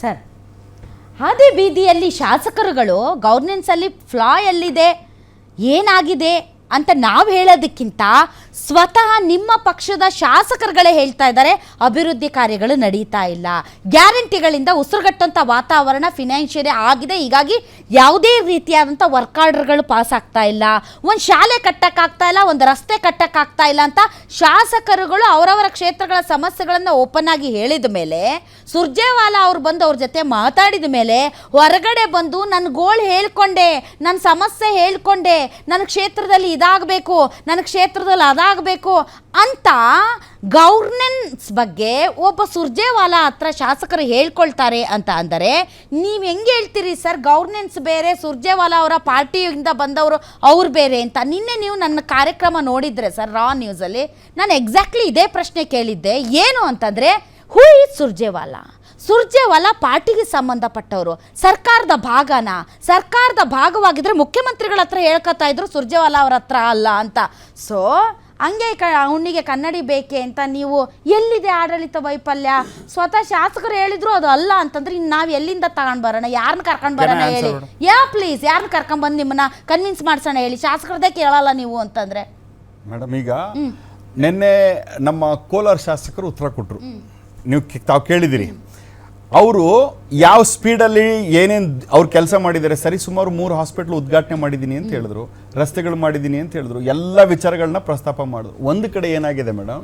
Sir, ಹಾದಿ ಬೀದಿಯಲ್ಲಿ ಶಾಸಕರುಗಳು ಗವರ್ನೆನ್ಸಲ್ಲಿ ಫ್ಲಾ ಎಲ್ಲಿದೆ, ಏನಾಗಿದೆ ಅಂತ ನಾವು ಹೇಳೋದಕ್ಕಿಂತ ಸ್ವತಃ ನಿಮ್ಮ ಪಕ್ಷದ ಶಾಸಕರುಗಳೇ ಹೇಳ್ತಾ ಇದ್ದಾರೆ ಅಭಿವೃದ್ಧಿ ಕಾರ್ಯಗಳು ನಡೀತಾ ಇಲ್ಲ, ಗ್ಯಾರಂಟಿಗಳಿಂದ ಉಸಿರುಗಟ್ಟಂಥ ವಾತಾವರಣ ಫಿನಾನ್ಷಿಯಲಿ ಆಗಿದೆ, ಹೀಗಾಗಿ ಯಾವುದೇ ರೀತಿಯಾದಂಥ ವರ್ಕ್ ಆರ್ಡರ್ಗಳು ಪಾಸ್ ಆಗ್ತಾ ಇಲ್ಲ, ಒಂದು ಶಾಲೆ ಕಟ್ಟಕ್ಕಾಗ್ತಾ ಇಲ್ಲ, ಒಂದು ರಸ್ತೆ ಕಟ್ಟಕ್ಕಾಗ್ತಾ ಇಲ್ಲ ಅಂತ ಶಾಸಕರುಗಳು ಅವರವರ ಕ್ಷೇತ್ರಗಳ ಸಮಸ್ಯೆಗಳನ್ನು ಓಪನ್ ಆಗಿ ಹೇಳಿದ ಮೇಲೆ, ಸುರ್ಜೇವಾಲಾ ಅವ್ರು ಬಂದು ಅವ್ರ ಜೊತೆ ಮಾತಾಡಿದ ಮೇಲೆ ಹೊರಗಡೆ ಬಂದು ನನ್ನ ಗೋಳು ಹೇಳ್ಕೊಂಡೆ, ನನ್ನ ಸಮಸ್ಯೆ ಹೇಳ್ಕೊಂಡೆ, ನನ್ನ ಕ್ಷೇತ್ರದಲ್ಲಿ ಇದಾಗಬೇಕು, ನನ್ನ ಕ್ಷೇತ್ರದಲ್ಲಿ ಅದಾಗಬೇಕು ಅಂತ ಗವರ್ನೆನ್ಸ್ ಬಗ್ಗೆ ಒಬ್ಬ ಸುರ್ಜೇವಾಲಾ ಹತ್ರ ಶಾಸಕರು ಹೇಳ್ಕೊಳ್ತಾರೆ ಅಂತ ಅಂದರೆ ನೀವು ಹೆಂಗೆ ಹೇಳ್ತೀರಿ ಸರ್? ಗವರ್ನೆನ್ಸ್ ಬೇರೆ, ಸುರ್ಜೇವಾಲಾ ಅವರ ಪಾರ್ಟಿಯಿಂದ ಬಂದವರು ಅವ್ರು ಬೇರೆ ಅಂತ. ನಿನ್ನೆ ನೀವು ನನ್ನ ಕಾರ್ಯಕ್ರಮ ನೋಡಿದ್ರೆ ಸರ್, ರಾ ನ್ಯೂಸಲ್ಲಿ ನಾನು ಎಕ್ಸಾಕ್ಟ್ಲಿ ಇದೇ ಪ್ರಶ್ನೆ ಕೇಳಿದ್ದೆ. ಏನು ಅಂತಂದರೆ, ಹೂ ಈಸ್ ಸುರ್ಜೇವಾಲಾ? ಸುರ್ಜೇವಾಲಾ ಪಾರ್ಟಿಗೆ ಸಂಬಂಧಪಟ್ಟವರು, ಸರ್ಕಾರದ ಭಾಗನ? ಸರ್ಕಾರದ ಭಾಗವಾಗಿದ್ದರೆ ಮುಖ್ಯಮಂತ್ರಿಗಳ ಹತ್ರ ಹೇಳ್ಕೊತಾ ಇದ್ರು, ಸುರ್ಜೇವಾಲಾ ಅವ್ರ ಹತ್ರ ಅಲ್ಲ ಅಂತ. ಸೊ ಹಂಗೆ ಅವನಿಗೆ ಕನ್ನಡಿ ಬೇಕೆ ಅಂತ ನೀವು ಎಲ್ಲಿದೆ ಆಡಳಿತ ವೈಫಲ್ಯ? ಸ್ವತಃ ಶಾಸಕರು ಹೇಳಿದ್ರು ಅದು ಅಲ್ಲ ಅಂತಂದ್ರೆ ಇನ್ನು ನಾವು ಎಲ್ಲಿಂದ ತಗೊಂಡು ಬರೋಣ? ಯಾರನ್ನ ಕರ್ಕೊಂಡು ಬರೋಣ ಹೇಳಿ? ಪ್ಲೀಸ್ ಯಾರನ್ನ ಕರ್ಕೊಂಡ್ಬಂದು ನಿಮ್ಮನ್ನ ಕನ್ವಿನ್ಸ್ ಮಾಡ್ಸೋಣ ಹೇಳಿ? ಶಾಸಕರದೇ ಕೇಳಲ್ಲ ನೀವು ಅಂತಂದ್ರೆ. ಮೇಡಮ್, ಈಗ ನಿನ್ನೆ ನಮ್ಮ ಕೋಲಾರ ಶಾಸಕರು ಉತ್ತರ ಕೊಟ್ಟರು, ನೀವು ತಾವು ಕೇಳಿದಿರಿ. ಅವರು ಯಾವ ಸ್ಪೀಡಲ್ಲಿ ಏನೇನು ಅವ್ರು ಕೆಲಸ ಮಾಡಿದ್ದಾರೆ, ಸರಿ ಸುಮಾರು 3 ಹಾಸ್ಪಿಟ್ಲ್ ಉದ್ಘಾಟನೆ ಮಾಡಿದ್ದೀನಿ ಅಂತ ಹೇಳಿದ್ರು, ರಸ್ತೆಗಳು ಮಾಡಿದ್ದೀನಿ ಅಂತ ಹೇಳಿದ್ರು, ಎಲ್ಲ ವಿಚಾರಗಳನ್ನ ಪ್ರಸ್ತಾಪ ಮಾಡಿದ್ರು. ಒಂದು ಕಡೆ ಏನಾಗಿದೆ ಮೇಡಮ್,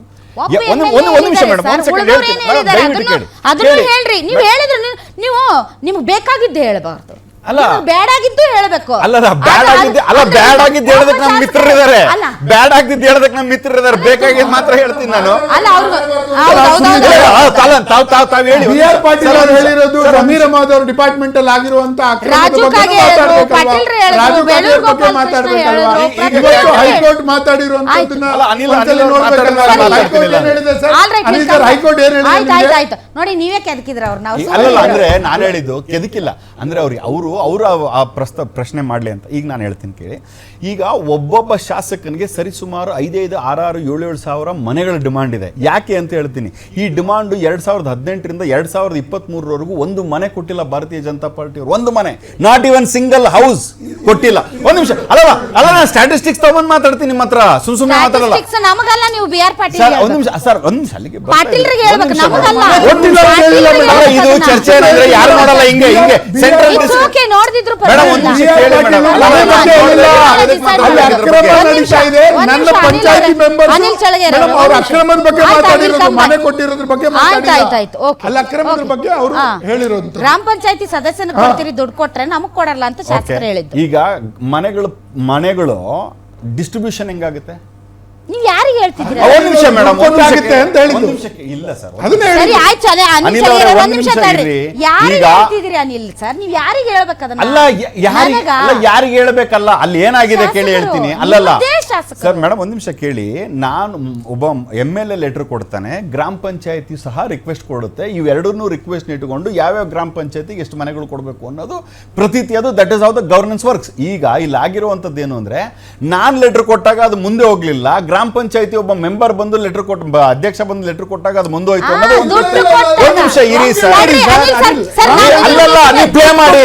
ಒಂದು ನಿಮಿಷ ಮೇಡಮ್, ನಿಮ್ಗೆ ಬೇಕಾಗಿದ್ದೆ ಹೇಳಬಾರ್ದು, ಅಲ್ಲ ಬೇಡಾಗಿದ್ದು ಹೇಳಬೇಕು. ಅಲ್ಲ ಬ್ಯಾಡಾಗಿದ್ದು ಹೇಳೋದಕ್ಕೆ ನಮ್ಮ ಮಿತ್ರರಿದ್ದಾರೆ, ಬ್ಯಾಡಾಗಿದ್ದು ಹೇಳೋದಕ್ಕೆ ನಮ್ಮ ಮಿತ್ರರಿದ್ದಾರೆ, ಬೇಕಾಗಿದ್ದು ಮಾತ್ರ ಹೇಳ್ತೀನಿ ನಾನು. ತಾವು ಹೇಳಿ. BR ಪಾಟೀಲ್ ಅವರು ಹೇಳಿರೋದು ಸಮೀರ್ ಅಹಮದ್ ಅವ್ರ ಡಿಪಾರ್ಟ್ಮೆಂಟ್ ಅಲ್ಲಿ ಆಗಿರುವಂತ ಹೈಕೋರ್ಟ್ ಮಾತಾಡಿರುವಂತದ್ದನ್ನ ಹೈಕೋರ್ಟ್ ಏನ್ ಹೇಳಿದ್ರು ನೋಡಿ, ನೀವೇ ಕೆದಕಿದ್ರ ಅವ್ರು. ಅಲ್ಲಲ್ಲ, ಅಂದ್ರೆ ನಾನು ಹೇಳಿದ್ದು ಕೆದಕಿಲ್ಲ, ಅಂದ್ರೆ ಅವರು ಆ ಪ್ರಶ್ನೆ ಮಾಡ್ಲಿ ಅಂತ. ಈಗ ನಾನು ಹೇಳ್ತೀನಿ ಕೇಳಿ. ಈಗ ಒಬ್ಬೊಬ್ಬ ಶಾಸಕನಿಗೆ ಸರಿ ಸುಮಾರು 5, 6, 7 ಸಾವಿರ ಮನೆಗಳ ಡಿಮಾಂಡ್ ಇದೆ. ಯಾಕೆ ಅಂತ ಹೇಳ್ತೀನಿ. ಈ ಡಿಮಾಂಡ್ 2018ರಿಂದ 2023 ಒಂದು ಮನೆ ಕೊಟ್ಟಿಲ್ಲ ಭಾರತೀಯ ಜನತಾ ಪಾರ್ಟಿ ಅವರು. ಒಂದು ಮನೆ, ನಾಟ್ ಇವನ್ ಸಿಂಗಲ್ ಹೌಸ್ ಕೊಟ್ಟಿಲ್ಲ. ಒಂದ್ ನಿಮಿಷ, ಅಲ್ಲ ನಾನು ಸ್ಟ್ಯಾಟಿಸ್ಟಿಕ್ಸ್ ತಗೊಂಡ್ ಮಾತಾಡ್ತೀನಿ ನಿಮ್ಮ ಹತ್ರ, ಸುಮ್ಮನೆ ಮಾತಾಡಲ್ಲ. ನಮಗಲ್ಲ, ನೀವು BR ಪಾಟೀಲ್. ಒಂದ್ ನಿಮಿಷ ಸರ್, ಒಂದ್ ನಿಮಿಷ ಅಲ್ಲಿಗೆ ಇದು ಚರ್ಚೆ ಏನಂದ್ರೆ ಯಾರು ನೋಡಲ್ಲ, ಹಿಂಗೆ ಸೆಂಟ್ರಲ್ ನೋಡಿದ್ರು ನನ್ನ ಪಂಚಾಯತಿ ಮೆಂಬರ್ ಅವ್ರ ಅಕ್ರಮದ ಬಗ್ಗೆ ಮಾತಾಡಿರೋದು, ಮನೆ ಕೊಟ್ಟಿರೋದ್ರ ಬಗ್ಗೆ ಅಕ್ರಮದ ಬಗ್ಗೆ ಅವರು ಹೇಳಿರೋದು. ಗ್ರಾಮ ಪಂಚಾಯತಿ ಸದಸ್ಯನ ಕೊಡ್ತೀರಿ, ದುಡ್ಡು ಕೊಟ್ರೆ ನಮಗ್ ಕೊಡಲ್ಲ ಅಂತ ಶಾಸಕರು ಹೇಳಿದ್ರು. ಈಗ ಮನೆಗಳು ಡಿಸ್ಟ್ರಿಬ್ಯೂಷನ್ ಹೆಂಗಾಗುತ್ತೆ? ನೀವು ಯಾರಿಗೆ ಹೇಳ್ತಿದ್ದೀರಾ? ಒಂದು ನಿಮಿಷ ಮೇಡಮ್, ಅಂತ ಹೇಳಿದ್ರು. ಇಲ್ಲ ಸರ್, ಸರಿ ಆಯ್ತು, ಒಂದ್ ನಿಮಿಷ ತಡ್ರಿ. ಯಾರಿಗೆ ಹೇಳ್ತಿದ್ದೀರಿ ಅನಿಲ್ ಸರ್? ನೀವು ಯಾರಿಗೆ ಹೇಳ್ಬೇಕದನ್ನ? ಅಲ್ಲ, ಯಾರಿಗೆ ಹೇಳ್ಬೇಕಲ್ಲ, ಅಲ್ಲಿ ಏನಾಗಿದೆ ಕೇಳಿ ಹೇಳ್ತೀನಿ. ಅಲ್ಲಲ್ಲ ಸರ್ ಮೇಡಮ್, ಒಂದ್ ನಿಮಿಷ ಕೇಳಿ. ನಾನು ಒಬ್ಬ MLA ಲೆಟರ್ ಕೊಡ್ತಾನೆ, ಗ್ರಾಮ ಪಂಚಾಯತಿ ಸಹ ರಿಕ್ವೆಸ್ಟ್ ಕೊಡುತ್ತೆ. ಇವೆರಡನ್ನೂ ರಿಕ್ವೆಸ್ಟ್ ಇಟ್ಟುಕೊಂಡು ಯಾವ್ಯಾವ ಗ್ರಾಮ ಪಂಚಾಯತಿಗೆ ಎಷ್ಟು ಮನೆಗಳು ಕೊಡಬೇಕು ಅನ್ನೋದು ಪ್ರತೀತಿ, ಅದು that is how the governance works. ಈಗ ಇಲ್ಲಿ ಆಗಿರುವಂತದ್ದು ಏನು ಅಂದ್ರೆ, ನಾನ್ ಲೆಟರ್ ಕೊಟ್ಟಾಗ ಅದು ಮುಂದೆ ಹೋಗ್ಲಿಲ್ಲ, ಗ್ರಾಮ ಪಂಚಾಯತಿ ಒಬ್ಬ ಮೆಂಬರ್ ಬಂದು ಲೆಟರ್ ಕೊಟ್ಟು, ಅಧ್ಯಕ್ಷ ಬಂದು ಲೆಟರ್ ಕೊಟ್ಟಾಗ ಅದು ಮುಂದೆ ಹೋಯ್ತು ಅನ್ನೋದು. ಒಂದ್ ನಿಮಿಷ ಇರಿ ಸರ್. ಅಲ್ಲಲ್ಲ, ನೀವು ಪ್ಲೇ ಮಾಡಿ.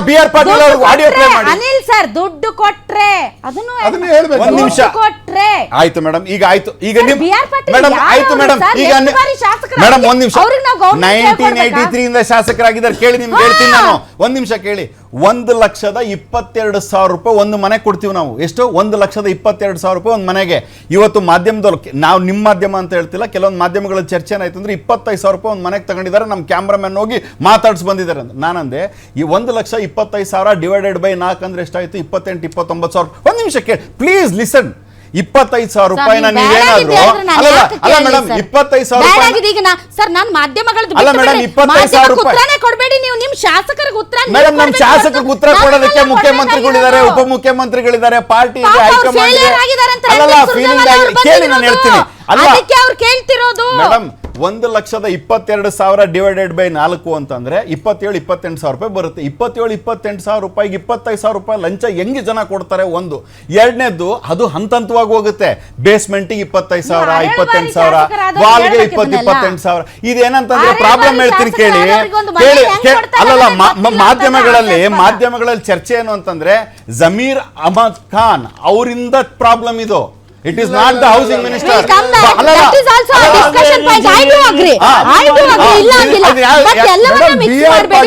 BR ಪಾಟೀಲ್ ಅವ್ರಿಗೆ ಆಡಿಯೋ ಪ್ಲೇ ಮಾಡಿ. ಅನಿಲ್ ಸರ್, ದುಡ್ಡು ಕೊಟ್ರೆ ಅದನ್ನು ಒಂದ್ ನಿಮಿಷ ಆಯ್ತು ಮೇಡಮ್. ಈಗ ಆಯ್ತು, ಈಗ ಮೇಡಮ್ ಆಯ್ತು ಮೇಡಮ್. ಈಗ ಮೇಡಮ್ ಒಂದ್ ನಿಮಿಷ, 1983 ಇಂದ ಶಾಸಕರಾಗಿದ್ದಾರೆ ಕೇಳಿ, ನಿಮ್ಗೆ ಹೇಳ್ತೀನಿ ನಾನು. ಒಂದ್ ನಿಮಿಷ ಕೇಳಿ. 1,22,000 ರೂಪಾಯಿ ಒಂದು ಮನೆ ಕೊಡ್ತೀವಿ ನಾವು. ಎಷ್ಟು? 1,22,000 ರೂಪಾಯಿ ಒಂದು ಮನೆಗೆ. ಇವತ್ತು ಮಾಧ್ಯಮದವ್ರು, ನಾವು ನಿಮ್ಮ ಮಾಧ್ಯಮ ಅಂತ ಹೇಳ್ತಿಲ್ಲ, ಕೆಲವೊಂದು ಮಾಧ್ಯಮಗಳ ಚರ್ಚೆ ಏನಾಯ್ತು ಅಂದ್ರೆ 25,000 ರೂಪಾಯಿ ಒಂದು ಮನೆಗೆ ತಗೊಂಡಿದ್ದಾರೆ, ನಮ್ಮ ಕ್ಯಾಮ್ರಾಮನ್ ಹೋಗಿ ಮಾತಾಡ್ಸಿ ಬಂದಿದ್ದಾರೆ ಅಂತ. ನಾನಂದೆ, ಈ 1,25,000 ಡಿವೈಡೆಡ್ ಬೈ 4 ಅಂದ್ರೆ ಎಷ್ಟಾಯ್ತು? 28,000-29,000. ಒಂದ್ ನಿಮಿಷ ಕೇಳಿ ಪ್ಲೀಸ್, ಲಿಸನ್. 25,000 ರೂಪಾಯಿನ ನೀವೇನಾದ್ರು ಅಲ್ಲ ಮೇಡಮ್, 25,000 ಸರ್, ನಾನು ಮಾಧ್ಯಮಗಳದ್ದು ಅಲ್ಲ ಮೇಡಮ್, 25,000 ರೂಪಾಯಿ ಕೊಡಬೇಡಿ ನೀವು. ನಿಮ್ ಶಾಸಕರಿಗೆ ಉತ್ತರ ಮೇಡಮ್, ನಮ್ಮ ಶಾಸಕರಿಗೆ ಉತ್ತರ ಕೊಡೋದಕ್ಕೆ ಮುಖ್ಯಮಂತ್ರಿಗಳಿದ್ದಾರೆ, ಉಪಮುಖ್ಯಮಂತ್ರಿಗಳಿದ್ದಾರೆ, ಪಾರ್ಟಿ ಹೈಕಮಾಂಡ್. ಅಲ್ಲಲ್ಲ, ಫೀಲಿಂಗ್ ಆಗಿ ಕೇಳಿ, ನಾನು ಹೇಳ್ತೀನಿ. ಅದಕ್ಕೆ ಅವ್ರು ಕೇಳ್ತಿರೋದು ಮೇಡಮ್, 1,22,000 ಡಿವೈಡೆಡ್ ಬೈ 4 ಅಂತಂದ್ರೆ 27-28,000 ರೂಪಾಯಿ ಬರುತ್ತೆ. 27-28,000 ರೂಪಾಯಿಗೆ 25,000 ರೂಪಾಯಿ ಲಂಚ ಹೆಂಗೆ ಜನ ಕೊಡ್ತಾರೆ? ಒಂದು. ಎರಡನೇದು, ಅದು ಹಂತವಾಗಿ ಹೋಗುತ್ತೆ. ಬೇಸ್ಮೆಂಟಿಗೆ 25,000, 28,000, ವಾಲ್ಗೆ 28,000. ಇದೇನಂತಂದ್ರೆ ಪ್ರಾಬ್ಲಮ್ ಹೇಳ್ತೀನಿ ಕೇಳಿ. ಅಲ್ಲಲ್ಲ, ಮಾಧ್ಯಮಗಳಲ್ಲಿ ಚರ್ಚೆ ಏನು ಅಂತಂದ್ರೆ ಜಮೀರ್ ಅಹಮದ್ ಖಾನ್ ಅವರಿಂದ ಪ್ರಾಬ್ಲಮ್ ಇದು. It is not the housing minister. That is also a discussion point. I do agree. ಇಲ್ಲ ಅಂದಿಲ್ಲ. But ಎಲ್ಲವನ್ನ mix ಮಾಡಬೇಡಿ.